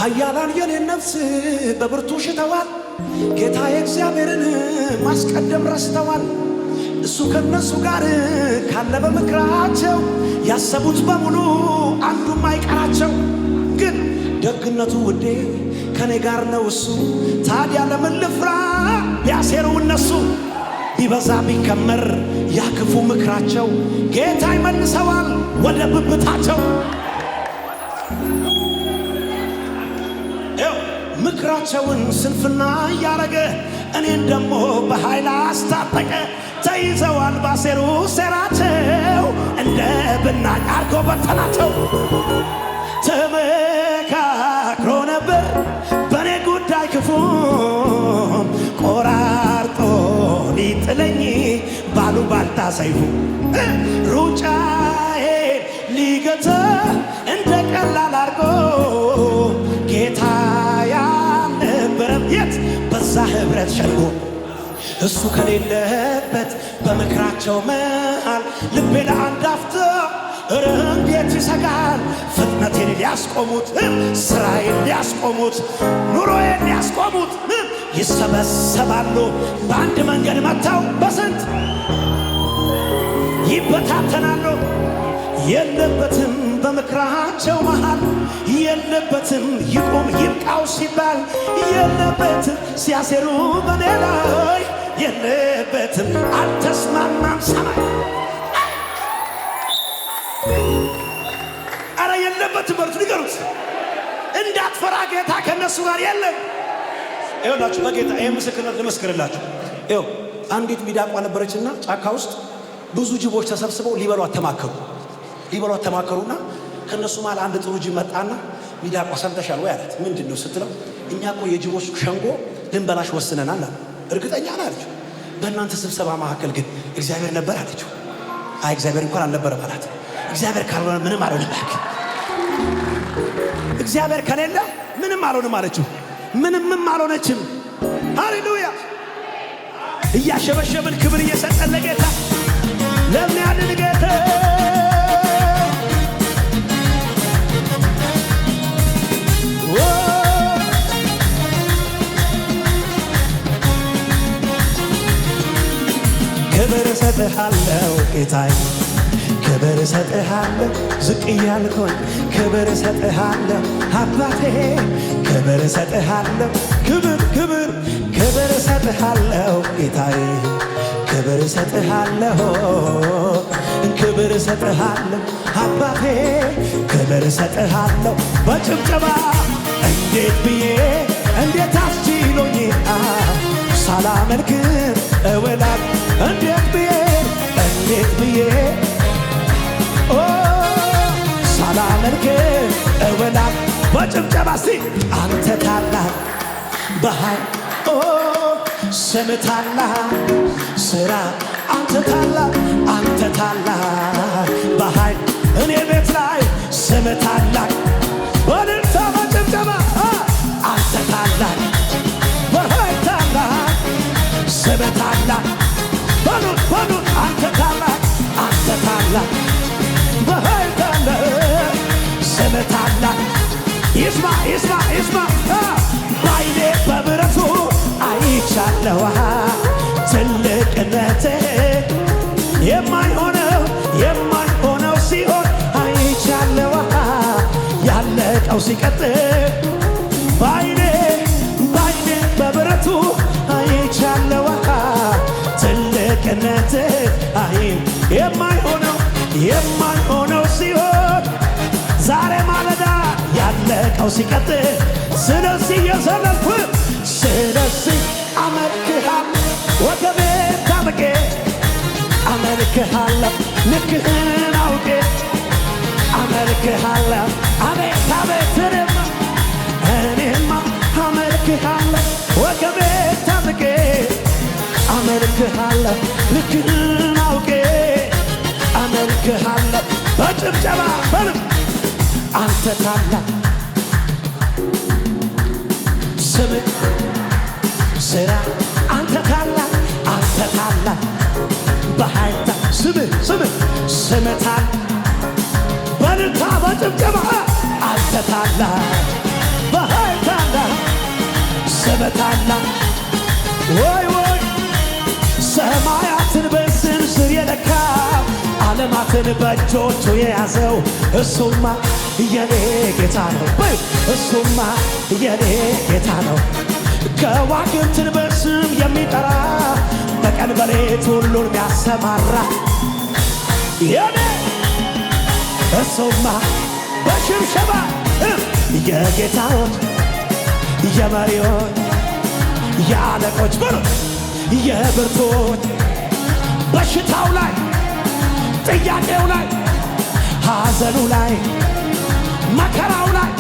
ኃያላን የኔን ነፍስ በብርቱ ሽተዋል። ጌታ የእግዚአብሔርን ማስቀደም ረስተዋል። እሱ ከነሱ ጋር ካለ በምክራቸው ያሰቡት በሙሉ አንዱም አይቀራቸው። ግን ደግነቱ ውዴ ከኔ ጋር ነው እሱ። ታዲያ ለምን ልፍራ ቢያሴሩ እነሱ? ቢበዛ ቢከመር ያክፉ ምክራቸው ጌታ ይመልሰዋል ወደ ብብታቸው። ምክራቸውን ስንፍና እያረገ እኔን ደሞ በኃይል አስታጠቀ። ተይዘዋል ባሴሩ ሴራቸው እንደ ብናኝ አርጎ በተናቸው። ተመካክሮ ነበር በእኔ ጉዳይ ክፉ ቆራርጦ ሊጥለኝ ባሉባልታ ሰይፉ ሩጫዬ ሊገታ እንደ ቀላል አርጎ ጌታ ያልነበረም የት በዛ ኅብረት ሸንጎ እሱ ከሌለበት በምክራቸው መሃል ልቤ ለአንድ አፍታ እረ እንዴት ይሰጋል። ፍጥነቴን ሊያስቆሙት ስራዬን ሊያስቆሙት ኑሮዬን ሊያስቆሙት ይሰበሰባሉ በአንድ መንገድ መጥተው በስንት ይበታተናሉ። የለበትም በምክራቸው መሃል የለበትም ይቁም ይብቃው ሲባል የለበትም ሲያሴሩ በኔ ላይ የለበትም አልተስማማም ሰማይ አረ የለበትም በርቱ ንገሩት እንዳትፈራ ጌታ ከነሱ ጋር የለም። ይኸውላችሁ በጌታ ይህ ምስክርነት ልመስክርላችሁ። ይኸው አንዲት ሚዳቋ ነበረችና ጫካ ውስጥ ብዙ ጅቦች ተሰብስበው ሊበሏት ተማከሩና ከነሱ ማለት አንድ ጥሩ ጅብ መጣና ሚዳቋ ሰምተሻል ወይ አላት። ምንድን ነው ስትለው እኛ እኮ የጅቦች ሸንጎ ልንበላሽ ወስነናል አለ። እርግጠኛ ነህ አለችው። በእናንተ ስብሰባ መካከል ግን እግዚአብሔር ነበር አለችው። አይ እግዚአብሔር እንኳን አልነበረም አላት። እግዚአብሔር ካልሆነ ምንም አልሆንም አለ። እግዚአብሔር ከሌለ ምንም አልሆንም አለችው። ምንምም አልሆነችም። ሃሌሉያ! እያሸበሸብን ክብር እየሰጠን ለጌታ ለምን ያድን ጌታ ክብር እሰጥሃለሁ ጌታዬ ክብር እሰጥሃለሁ ዝቅ እያልኩኝ ክብር እሰጥሃለሁ አባቴ ክብር እሰጥሃለሁ ክብር እሰጥሃለሁ ጌታዬ ክብር እሰጥሃለሁ ክብር እሰጥሃለሁ አባቴ ክብር እሰጥሃለሁ በጭብጨባ እንዴት ብዬ እንዴት አስችሎኝ ሳላመልክ እውላለሁ እንዴት ብዬ ሳላመልክ እውላለሁ በጭብጨባ እስቲ አንተ ታላቅ በኃይል ስምህ ታላቅ ሥራ አንተ ታላቅ በኃይል እኔ ቤት ላይ ስምህ ታላቅ በእልልታ በጭብጨባ አንተ ታላቅ በኃይል ታላቅ ስምህ ታላቅ በሉት አንተ ታላቅ በኃይል ታላቅ ስምህ ታላቅ ይስማ ባይኔ በብረቱ አይቻለሁ ትልቅነትህ የማይሆነው ሲሆን አይቻለሁ ያለቀው ሲቀጥል ባይኔ በብረቱ አይቻለሁ ትልቅነትህ የማይሆነው ሲሆን ዛሬ ማለዳ ያለቀው ሲቀጥል ስለዚህ የዘለልኩ አመልክሃለሁ ወገቤ ታጥቄ አመልክሃለሁ ልክህን አውቄ አመልክሃለሁ አቤት እኔማ አመልክሃለሁ ወገቤ ታጥቄ አመልክሃለሁ ልክህን አውቄ አመልክሃለሁ በጭብጨባ በልም አንተ ታላቅ ስምህ ሥራ አንተ ታላቅ በኃይል ስምህ ታላቅ በእልልታ በጭብጨባ አንተ ታላቅ በታላቅ ወይ ወይ ሰማያትን በስንዝር የለካ ዓለማትን በእጆቹ የያዘው እሱማ የኔ ጌታ ነው። እሱማ የኔ ጌታ ነው። ከዋክብትን በስም የሚጠራ በቀን በሌት ሁሉን የሚያሰማራ የኔ እሱማ በሽብሸባ የጌታዎች የመሪዎች የአለቆች በሉት የብርቶች በሽታው ላይ ጥያቄው ላይ ሐዘኑ ላይ መከራው ላይ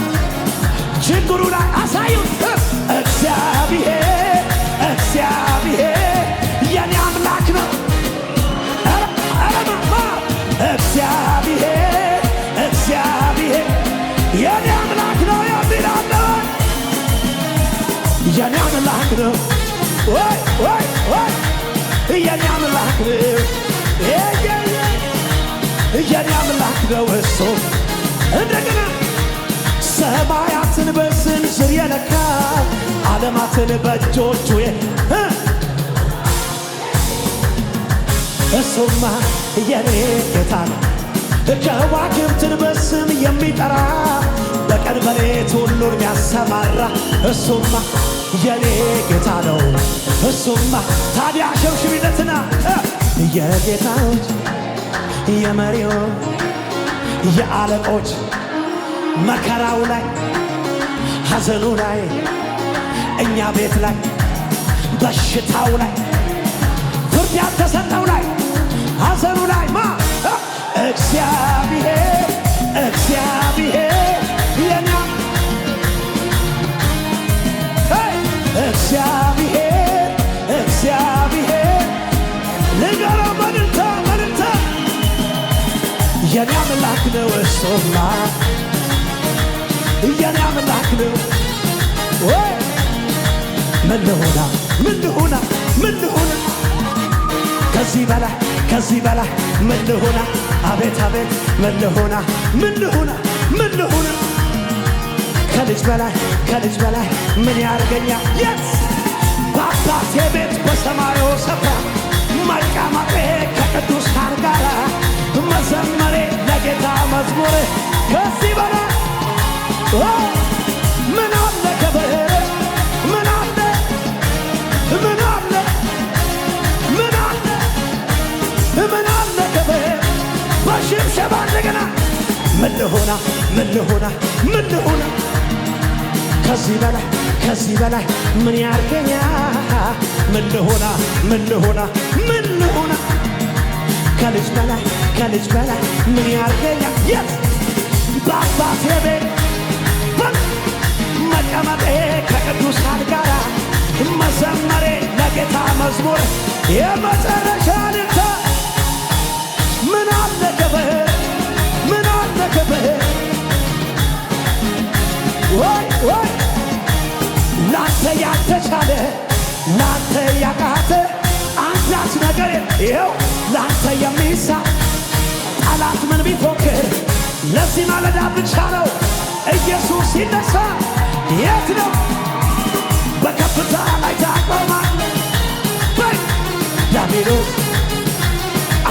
ችግሩ ላይ አሳዩት። እግዚአብሔር እግዚአብሔር የኔ አምላክ ነው። አረማማ እግዚአብሔር እግዚአብሔር የኔ አምላክ ነው የሚላለው የኔ አምላክ ነው። ወይ ወይ ወይ የኔ አምላክ ነው የኔ አምላክ ነው እሱ። እንደገና ሰማያትን በስንዝር የለካ ዓለማትን በእጆቹ እሱማ የኔ ጌታ ነው። ከዋክብትን በስም የሚጠራ በቀን በሌት ሁሉን የሚያሰማራ እሱማ የኔ ጌታ ነው። እሱማ ታዲያ ሸብሽቢነትና የጌታዎች የመሪዎች የአለቆች መከራው ላይ ሐዘኑ ላይ እኛ ቤት ላይ በሽታው ላይ ፍርድ ያልተሰጠው ላይ ሐዘኑ ላይ እግዚአብሔር እግዚአብሔር የኛ እግዚአብሔር እግዚአብሔር ልገራ መልልታ መልልታ የኔ አምላክ ነው እሱማ የኔ አምላክ ነው። ወይ ምን ልሆና ምን ልሆና ምን ልሆና ከዚህ በላይ ከዚህ በላይ ምን ልሆና አቤት አቤት ምን ልሆና ምን ልሆና ምን ልሆና ከልጅ በላይ ከልጅ በላይ ምን ያርገኛል? የት በአባቴ ቤት በሰማዩ ስፍራ መቀመጤ ከቅዱሳን ጋር መዘመሬ ለጌታ መዝሙር ከዚህ በላይ ምን አለ ክብር ምን አለ ምን አለ ምን አለ ምን አለ ክብር በሽብሸባ እንደገና ምን ልሆና ምን ልሆና ምን ልሆና ከዚህ በላይ ከዚህ በላይ ምን ያርገኛ? ምን ልሆና ምን ልሆና ምን ልሆና ከልጅ በላይ ከልጅ በላይ ምን ያርገኛ? የት በአባቴ ቤት መቀመጤ ከቅዱሳን ጋር መዘመሬ ለጌታ መዝሙር የመጨረሻ ልልታ ምን አለ ክብር ምን አለ ክብር ወይ ወይ ላንተ ያልተቻለ ላንተ ያቃተ አንዳች ነገር ይኸው ላንተ የሚሳ ጠላት ምን ቢፎክር ለዚህ ማለዳ ብቻ ነው ኢየሱስ ሲነሳ የት ነው በከፍታ ላይ ታቆማለህ በይ ዲያብሎስ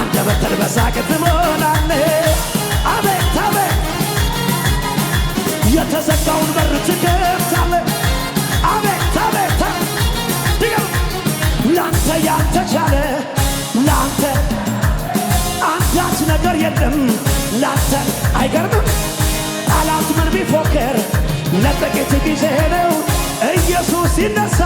አንደበትን በሳቅ ትሞላለህ አቤት አቤት የተዘጋውን በር ትከፍታለህ አቤት አቤት ድገም ላንተ ያልተቻለ ላንተ አንዳች ነገር የለም ላንተ አይገርምም ጠላት ምን ቢፎክር ለጥቂት ጊዜ ነው ኢየሱስ ሲነሳ